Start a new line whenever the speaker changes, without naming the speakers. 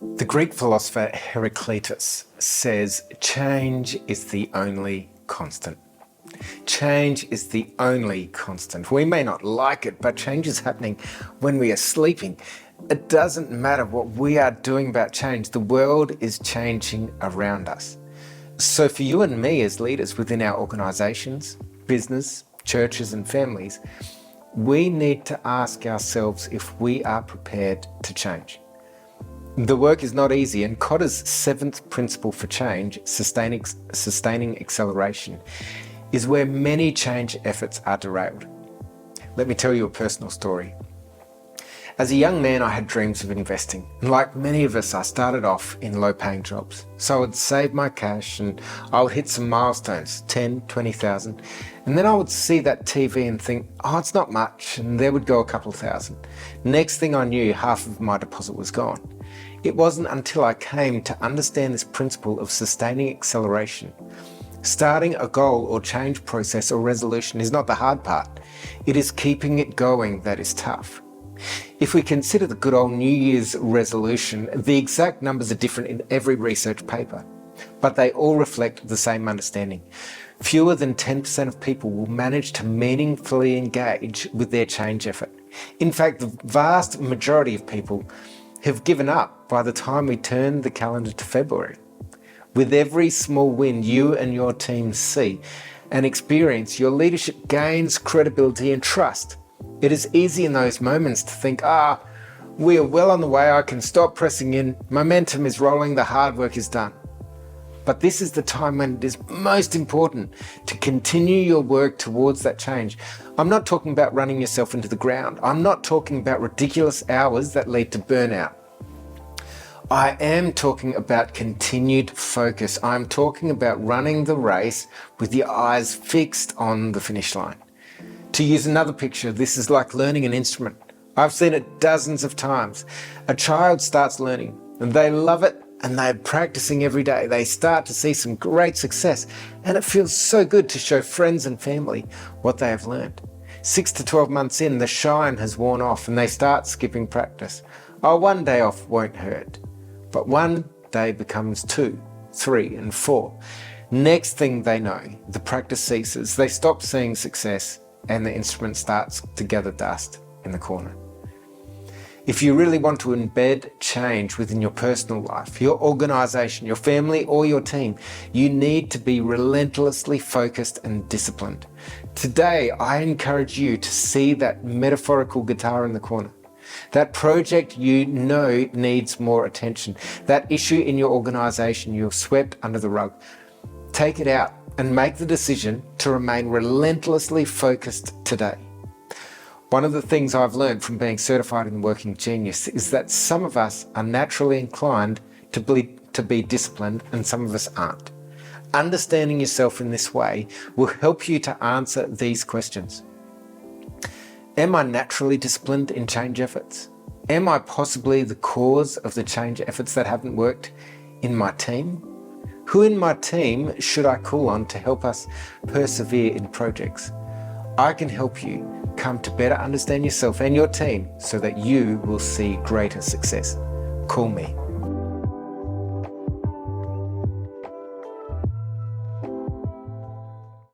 The Greek philosopher Heraclitus says, change is the only constant. Change is the only constant. We may not like it, but change is happening when we are sleeping. It doesn't matter what we are doing about change. The world is changing around us. So for you and me as leaders within our organizations, business, churches and families, we need to ask ourselves if we are prepared to change. The work is not easy, and Kotter's seventh principle for change, sustaining acceleration, is where many change efforts are derailed. Let me tell you a personal story. As a young man, I had dreams of investing. And like many of us, I started off in low-paying jobs. So I would save my cash and I would hit some milestones, 10, 20,000. And then I would see that TV and think, oh, it's not much. And there would go a couple thousand. Next thing I knew, half of my deposit was gone. It wasn't until I came to understand this principle of sustaining acceleration. Starting a goal or change process or resolution is not the hard part. It is keeping it going that is tough. If we consider the good old New Year's resolution, the exact numbers are different in every research paper, but they all reflect the same understanding. Fewer than 10% of people will manage to meaningfully engage with their change effort. In fact, the vast majority of people have given up by the time we turn the calendar to February. With every small win you and your team see and experience, your leadership gains credibility and trust. It is easy in those moments to think, we are well on the way, I can stop pressing in, momentum is rolling, the hard work is done. But this is the time when it is most important to continue your work towards that change. I'm not talking about running yourself into the ground. I'm not talking about ridiculous hours that lead to burnout. I am talking about continued focus. I'm talking about running the race with your eyes fixed on the finish line. To use another picture, this is like learning an instrument. I've seen it dozens of times. A child starts learning and they love it and they're practicing every day. They start to see some great success and it feels so good to show friends and family what they have learned. 6 to 12 months in, the shine has worn off and they start skipping practice. Oh, one day off won't hurt. But one day becomes 2, 3 and 4. Next thing they know, the practice ceases. They stop seeing success and the instrument starts to gather dust in the corner. If you really want to embed change within your personal life, your organization, your family, or your team, you need to be relentlessly focused and disciplined. Today, I encourage you to see that metaphorical guitar in the corner. That project you know needs more attention. That issue in your organization you've swept under the rug. Take it out and make the decision to remain relentlessly focused today. One of the things I've learned from being certified in Working Genius is that some of us are naturally inclined to be disciplined and some of us aren't. Understanding yourself in this way will help you to answer these questions. Am I naturally disciplined in change efforts? Am I possibly the cause of the change efforts that haven't worked in my team? Who in my team should I call on to help us persevere in projects? I can help you come to better understand yourself and your team so that you will see greater success. Call me.